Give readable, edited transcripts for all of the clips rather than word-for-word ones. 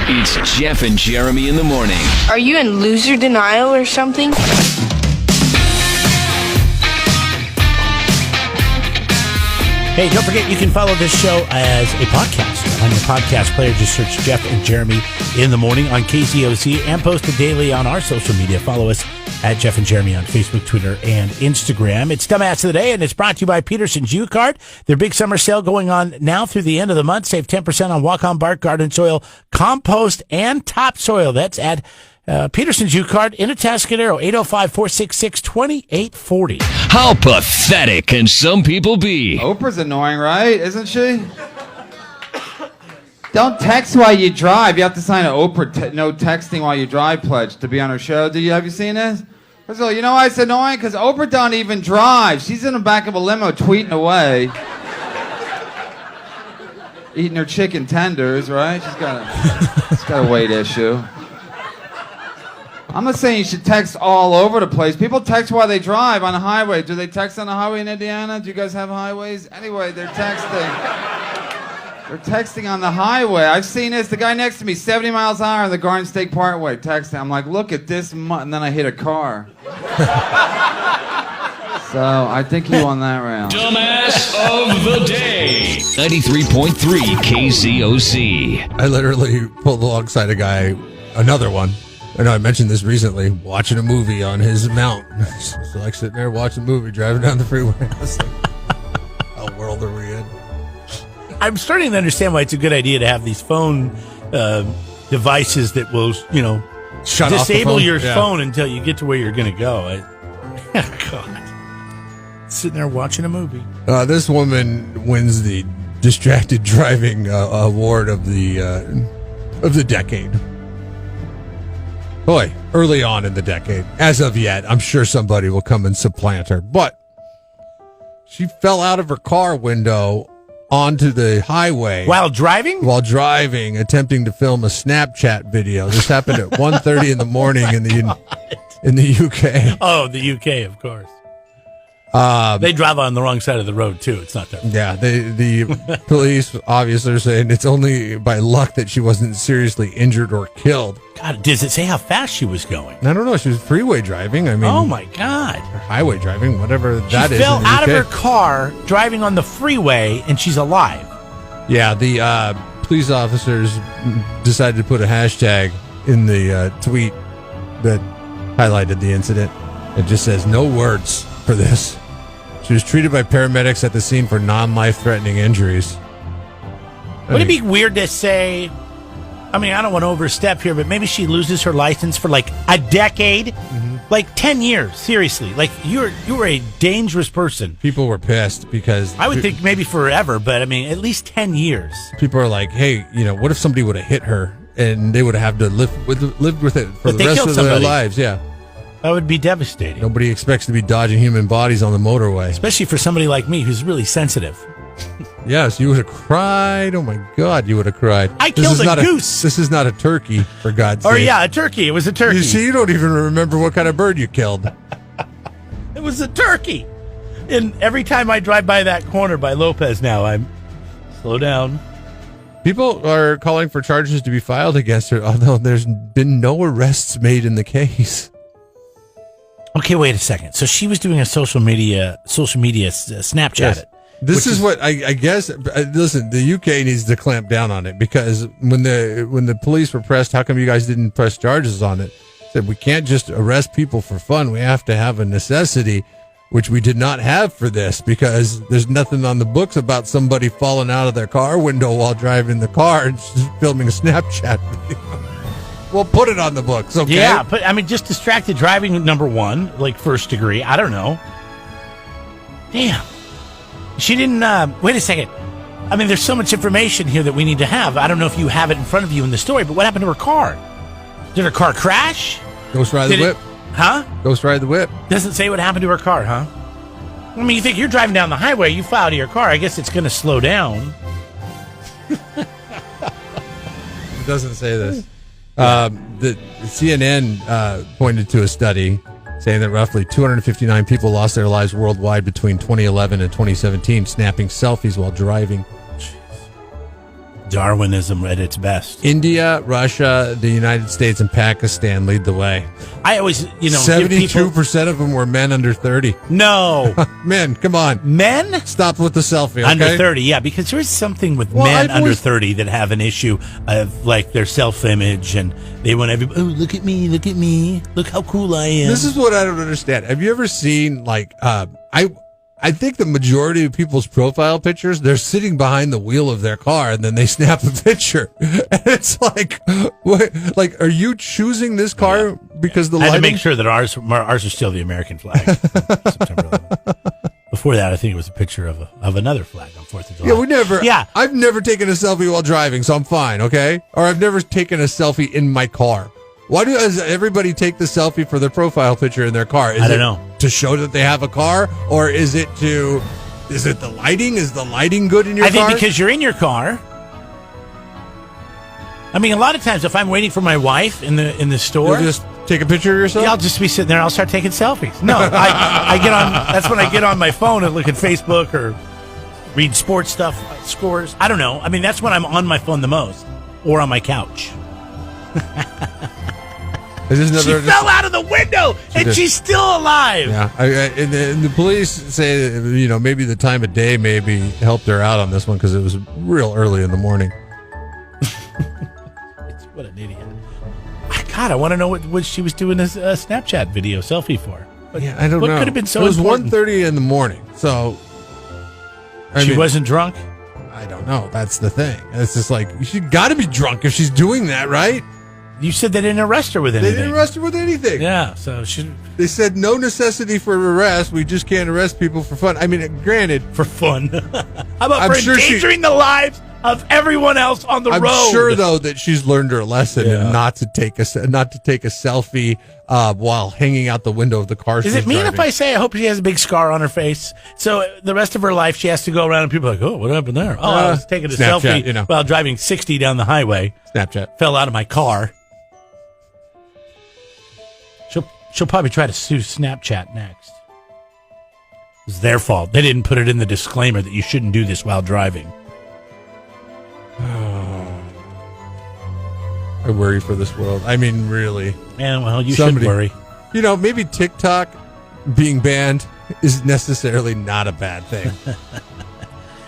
It's Jeff and Jeremy in the morning. Are you in loser denial or something? Hey, don't forget you can follow this show as a podcast on your podcast player. Just search Jeff and Jeremy in the morning on KZOC and post it daily on our social media. Follow us at Jeff and Jeremy on Facebook, Twitter, and Instagram. It's Dumbass of the Day, and it's brought to you by Peterson's U-Cart. Their big summer sale going on now through the end of the month. Save 10% on walk-on bark, garden soil, compost, and topsoil. That's at Peterson's U-Cart in Atascadero, 805-466-2840. How pathetic can some people be? Oprah's annoying, right? Isn't she? Don't text while you drive. You have to sign an Oprah no texting while you drive pledge to be on her show. Have you seen this? First of all, you know why it's annoying? Because Oprah don't even drive. She's in the back of a limo tweeting away. Eating her chicken tenders, right? She's got a weight issue. I'm not saying you should text all over the place. People text while they drive on the highway. Do they text on the highway in Indiana? Do you guys have highways? Anyway, they're texting. They're texting on the highway. I've seen this. The guy next to me, 70 miles an hour on the Garden State Parkway, texting. I'm like, look at this, and then I hit a car. So I think you won that round. Dumbass of the Day. 93.3 KZOC. I literally pulled alongside a guy, another one. I know I mentioned this recently, watching a movie on his mount. So like sitting there watching a movie, driving down the freeway. I was like, what world are we in? I'm starting to understand why it's a good idea to have these phone devices that will, Shut off the disable phone? your Yeah. phone until you get to where you're going to go. God. Sitting there watching a movie. This woman wins the distracted driving award of the decade. Boy, early on in the decade. As of yet, I'm sure somebody will come and supplant her. But she fell out of her car window onto the highway. While driving? While driving, attempting to film a Snapchat video. This happened at 1:30 in the morning in the UK. Oh, the UK, of course. They drive on the wrong side of the road, too. It's not their fault. Yeah, the police obviously are saying it's only by luck that she wasn't seriously injured or killed. God, does it say how fast she was going? I don't know. She was freeway driving. I mean, Oh, my God. or highway driving, whatever that She is. fell in the out of UK. her car driving on the freeway, and she's alive. Yeah, the police officers decided to put a hashtag in the tweet that highlighted the incident. It just says, no words for this. She was treated by paramedics at the scene for non-life-threatening injuries. Would it be weird to say, I don't want to overstep here, but maybe she loses her license for like a decade? Mm-hmm. Like 10 years, seriously. Like you were a dangerous person. People were pissed because... I would think maybe forever, but at least 10 years. People are like, hey, what if somebody would have hit her and they would have had to live with it for But the they rest killed of their somebody. lives? Yeah. That would be devastating. Nobody expects to be dodging human bodies on the motorway. Especially for somebody like me who's really sensitive. Yes, you would have cried. Oh, my God, you would have cried. I killed a goose. This is not a turkey, for God's Or sake. yeah, a turkey. It was a turkey. You see, you don't even remember what kind of bird you killed. It was a turkey. And every time I drive by that corner by Lopez now, I'm slow down. People are calling for charges to be filed against her, although there's been no arrests made in the case. Okay, wait a second. So she was doing a social media Snapchat. Yes. This is what I guess. Listen, the UK needs to clamp down on it, because when the police were pressed, how come you guys didn't press charges on it? Said we can't just arrest people for fun. We have to have a necessity, which we did not have for this, because there's nothing on the books about somebody falling out of their car window while driving the car and just filming a Snapchat video. We'll put it on the books, okay? Yeah, but just distracted driving, number one, like first degree. I don't know. Damn. She didn't, wait a second. There's so much information here that we need to have. I don't know if you have it in front of you in the story, but what happened to her car? Did her car crash? Ghost ride the whip. Huh? Ghost ride the whip. Doesn't say what happened to her car, huh? You think you're driving down the highway, you fly out of your car, I guess it's going to slow down. It doesn't say this. The CNN pointed to a study saying that roughly 259 people lost their lives worldwide between 2011 and 2017 snapping selfies while driving. Darwinism at its best. India, Russia, the United States, and Pakistan lead the way. I always, 72% of them were men under 30. No. Men, come on. Men? Stop with the selfie, okay? Under 30, yeah, because there is something with men under 30 that have an issue of, like, their self-image, and they want everybody, oh, look at me, look how cool I am. This is what I don't understand. Have you ever seen, like, I think the majority of people's profile pictures, they're sitting behind the wheel of their car and then they snap a picture. And it's like, what, like, are you choosing this car because the I had lighting? to make sure that ours are still the American flag. September 11th. Before that, I think it was a picture of another flag on 4th of July. Yeah, I've never taken a selfie while driving, so I'm fine, okay? Or I've never taken a selfie in my car. Why does everybody take the selfie for their profile picture in their car? I don't know. To show that they have a car, or is it the lighting? Is the lighting good in your car? I think because you're in your car. I mean, a lot of times if I'm waiting for my wife in the store, you'll just take a picture of yourself? Yeah, I'll just be sitting there and I'll start taking selfies. No, I get on, that's when I get on my phone and look at Facebook or read sports stuff, scores. I don't know. I mean, that's when I'm on my phone the most, or on my couch. She fell out of the window, and she's still alive. Yeah, and the police say that, maybe the time of day maybe helped her out on this one because it was real early in the morning. What an idiot! God, I want to know what she was doing this Snapchat video selfie for. I don't know. What could have been so? It was important? 1:30 in the morning, so she wasn't drunk. I don't know. That's the thing. It's just like she got to be drunk if she's doing that, right? You said they didn't arrest her with anything. They didn't arrest her with anything. Yeah, so they said no necessity for arrest. We just can't arrest people for fun. I mean, granted, for fun. How about for endangering the lives of everyone else on the road? I'm sure though that she's learned her lesson and not to take a selfie while hanging out the window of the car. Is it mean if I say I hope she has a big scar on her face? So the rest of her life she has to go around and people are like, oh, what happened there? Oh, I was taking a Snapchat, selfie while driving 60 down the highway. Snapchat. Fell out of my car. She'll probably try to sue Snapchat next. It's their fault. They didn't put it in the disclaimer that you shouldn't do this while driving. I worry for this world. I mean, really. Yeah, well, you should worry. Maybe TikTok being banned is necessarily not a bad thing.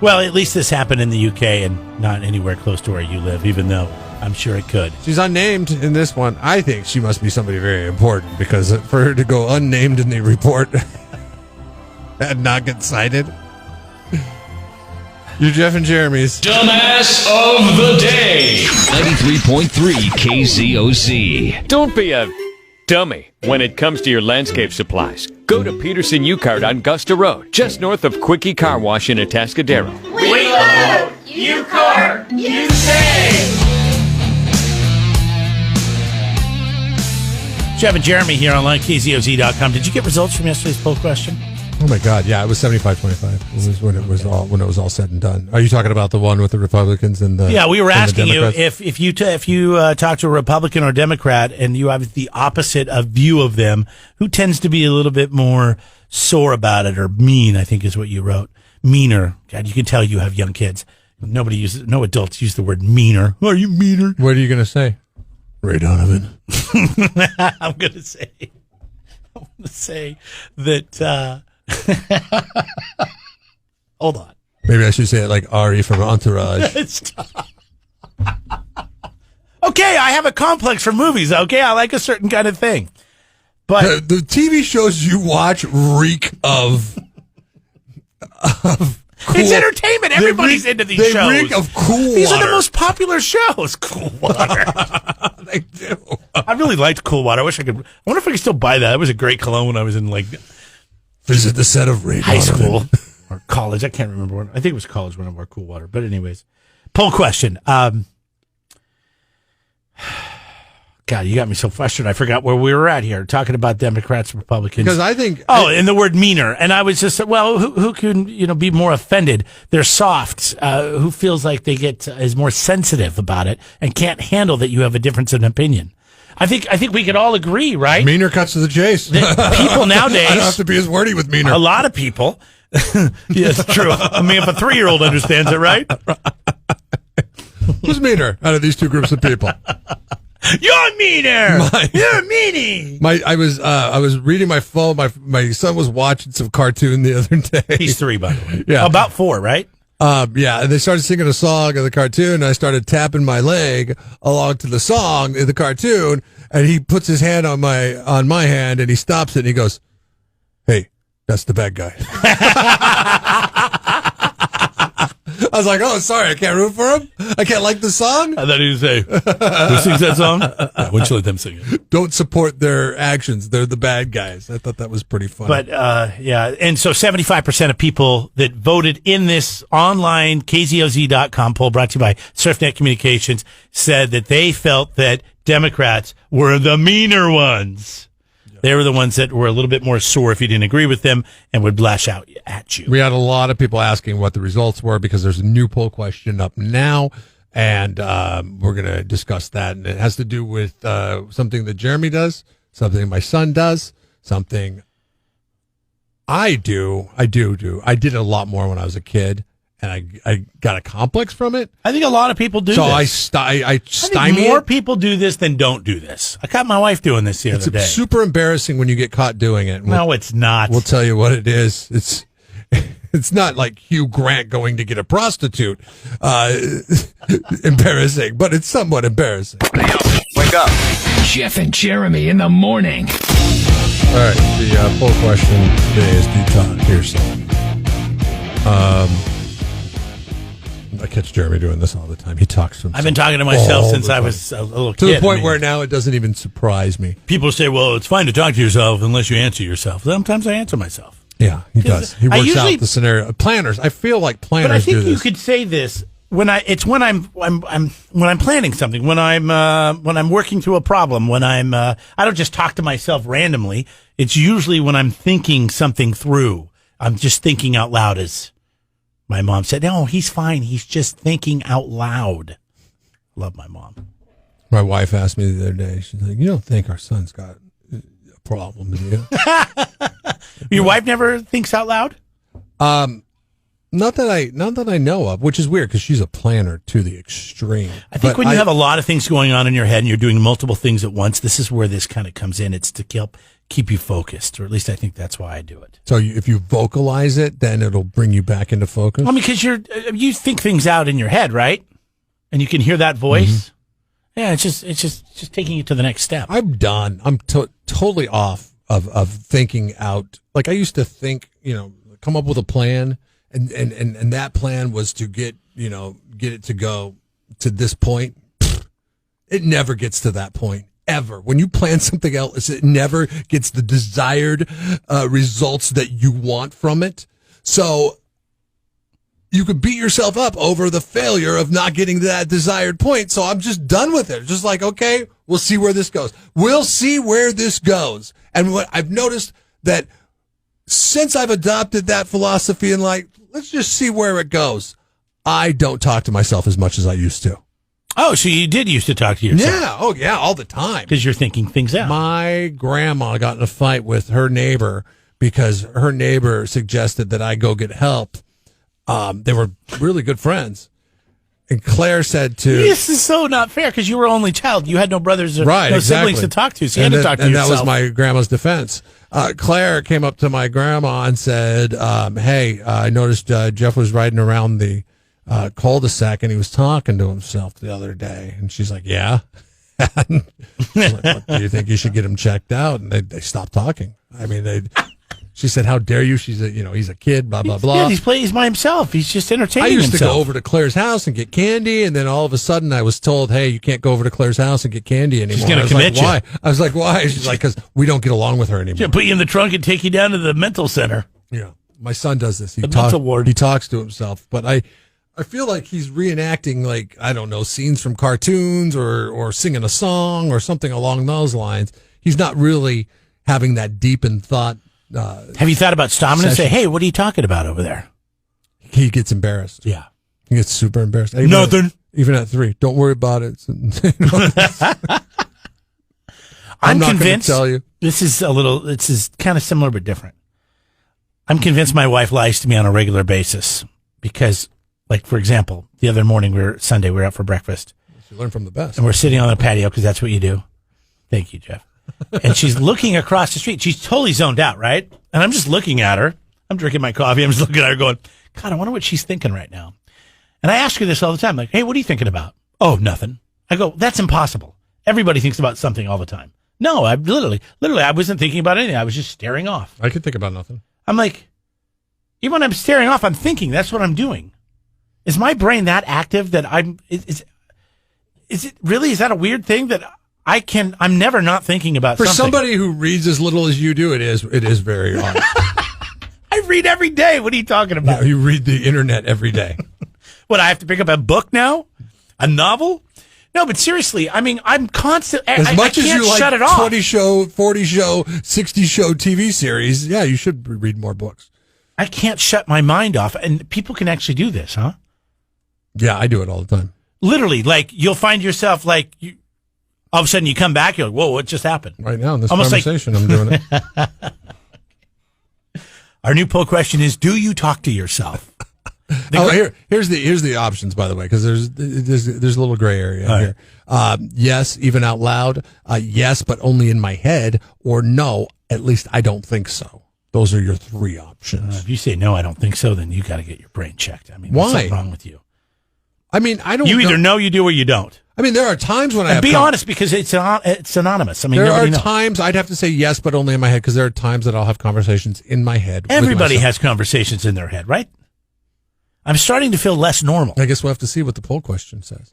Well, at least this happened in the UK and not anywhere close to where you live, even though I'm sure it could. She's unnamed in this one. I think she must be somebody very important because for her to go unnamed in the report and not get cited. You're Jeff and Jeremy's Dumbass of the Day. 93.3 KZOC. Don't be a dummy when it comes to your landscape supplies. Go to Peterson U-Cart on Gusta Road, just north of Quickie Car Wash in Atascadero. We love U-Cart. You save. Jeff and Jeremy here online, KZOZ.com. Did you get results from yesterday's poll question? Oh my God! Yeah, it was 75-25. It was when it was all said and done. Are you talking about the one with the Republicans and the? Yeah, we were asking you if you talk to a Republican or Democrat and you have the opposite of view of them, who tends to be a little bit more sore about it or mean? I think is what you wrote. Meaner. God, you can tell you have young kids. No adults use the word meaner. Are you meaner? What are you going to say? Ray Donovan. I'm going to say that. Hold on. Maybe I should say it like Ari from Entourage. Okay, I have a complex for movies. Okay, I like a certain kind of thing. But the TV shows you watch reek of cool. It's entertainment. Everybody's into these shows. They reek of Cool Water. These are the most popular shows. Cool Water. They do. I really liked Cool Water. I wonder if I could still buy that. It was a great cologne when I was in visit the set of Ray high Donovan. school or college. I can't remember when. I think it was college when I wore Cool Water. But anyways, poll question. God, you got me so frustrated. I forgot where we were at here, talking about Democrats, Republicans. Because I think... and the word meaner. And I was just, well, who can, be more offended? They're soft. Who feels like is more sensitive about it and can't handle that you have a difference in opinion? I think we could all agree, right? Meaner cuts to the chase. People nowadays... I don't have to be as wordy with meaner. A lot of people... Yes, true. I mean, if a 3-year-old understands it, right? Who's meaner out of these two groups of people? You're meaner. You're meanie. I was reading my phone. My son was watching some cartoon the other day. He's 3, by the way. Yeah. About 4, right? Yeah, and they started singing a song of the cartoon, and I started tapping my leg along to the song in the cartoon, and he puts his hand on my hand, and he stops it, and he goes, "Hey, that's the bad guy." I was like, "Oh, sorry, I can't root for him. I can't like the song." I thought he would say, "Who sings that song?" Yeah, why don't you let them sing it? Don't support their actions. They're the bad guys. I thought that was pretty funny. But yeah, and so 75% of people that voted in this online KZOZ.com poll brought to you by SurfNet Communications said that they felt that Democrats were the meaner ones. They were the ones that were a little bit more sore if you didn't agree with them and would lash out at you. We had a lot of people asking what the results were because there's a new poll question up now, and we're going to discuss that. And it has to do with something that Jeremy does, something my son does, something I do. I did it a lot more when I was a kid, and I got a complex from it. I think a lot of people do so this. I think more people do this than don't do this. I caught my wife doing this the other day. It's super embarrassing when you get caught doing it. No, it's not. We'll tell you what it is. It's not like Hugh Grant going to get a prostitute. Embarrassing, but it's somewhat embarrassing. Wake up. Jeff and Jeremy in the morning. All right, the poll question today is, do you talk to yourself? I catch Jeremy doing this all the time. He talks to himself. I've been talking to myself since I was a little kid. To the point where now it doesn't even surprise me. People say, well, it's fine to talk to yourself unless you answer yourself. Sometimes I answer myself. Yeah, he does. He works out the scenario. Planners. I feel like planners do this. But I think you could say this when I'm planning something, when I'm working through a problem, when I don't just talk to myself randomly. It's usually when I'm thinking something through. I'm just thinking out loud, as my mom said. No, he's fine. He's just thinking out loud. Love my mom. My wife asked me the other day. She's like, "You don't think our son's got a problem, do you?" Your wife never thinks out loud? Not that I know of, which is weird because she's a planner to the extreme. I think when you have a lot of things going on in your head and you're doing multiple things at once, this is where this kind of comes in. It's to keep you focused, or at least I think that's why I do it. So if you vocalize it, then it'll bring you back into focus? Well, because you think things out in your head, right? And you can hear that voice. Mm-hmm. Yeah, it's just taking you to the next step. I'm done. I'm totally off of thinking out. Like I used to think, come up with a plan, and that plan was to get it to go to this point. It never gets to that point. Ever. When you plan something else, it never gets the desired results that you want from it. So you could beat yourself up over the failure of not getting to that desired point. So I'm just done with it. Just like, okay, we'll see where this goes. We'll see where this goes. And what I've noticed that since I've adopted that philosophy in life, let's just see where it goes. I don't talk to myself as much as I used to. Oh, so you did used to talk to yourself? Yeah. Oh, yeah, all the time. Because you're thinking things out. My grandma got in a fight with her neighbor because her neighbor suggested that I go get help. They were really good friends. And Claire said to... This is so not fair because you were only child. You had no brothers or siblings to talk to, so you had to talk to yourself. And that was my grandma's defense. Claire came up to my grandma and said, hey, I noticed Jeff was riding around the cul-de-sac and he was talking to himself the other day. And she's like, yeah. And she's like, what, do you think you should get him checked out? And they stopped talking. I mean, she said, how dare you? She's he's a kid, blah, blah, blah. Yeah, he's by himself. He's just entertaining himself. I used to go over to Claire's house and get candy. And then all of a sudden I was told, hey, you can't go over to Claire's house and get candy anymore. She's going to commit you. Why? I was like, why? She's like, because we don't get along with her anymore. She'll put you in the trunk and take you down to the mental center. Yeah. My son does this. He talks to himself. But I feel like he's reenacting, like, I don't know, scenes from cartoons or singing a song or something along those lines. He's not really having that deepened thought. Have you thought about stopping and say, hey, what are you talking about over there? He gets embarrassed. Yeah. He gets super embarrassed. Nothing. Even at 3. Don't worry about it. I'm not convinced. Tell you. This is kind of similar but different. I'm convinced my wife lies to me on a regular basis because Like, for example, the other morning, Sunday, we were out for breakfast. You learn from the best. And we're sitting on the patio because that's what you do. Thank you, Jeff. And she's looking across the street. She's totally zoned out, right? And I'm just looking at her. I'm drinking my coffee. I'm just looking at her going, God, I wonder what she's thinking right now. And I ask her this all the time. Like, hey, what are you thinking about? Oh, nothing. I go, that's impossible. Everybody thinks about something all the time. No, I literally, I wasn't thinking about anything. I was just staring off. I could think about nothing. I'm like, even when I'm staring off, I'm thinking. That's what I'm doing. Is my brain that active that is it really, is that a weird thing that I'm never not thinking about For something? somebody who reads as little as you do, it is very odd. I read every day. What are you talking about? You read the internet every day. What, I have to pick up a book now? A novel? No, but seriously, I mean, I'm constantly, As much I as can't you like shut it off. 20 show, 40 show, 60 show TV series, yeah, you should read more books. I can't shut my mind off. And people can actually do this, huh? Yeah, I do it all the time. Literally, like, you'll find yourself, like, all of a sudden you come back, you're like, whoa, what just happened? Right now in this Almost conversation, I'm doing it. Our new poll question is, do you talk to yourself? Here's the options, by the way, because there's a little gray area here. Yes, even out loud. Yes, but only in my head. Or no, at least I don't think so. Those are your three options. If you say no, I don't think so, then you got to get your brain checked. I mean, why? What's something wrong with you? I mean, I don't. You either know you do or you don't. I mean, there are times when I have be honest, because it's anonymous. I mean, there are knows. times I'd have to say yes, but only in my head, because there are times that I'll have conversations in my head. Everybody with myself. has conversations in their head, right? I'm starting to feel less normal. I guess we'll have to see what the poll question says.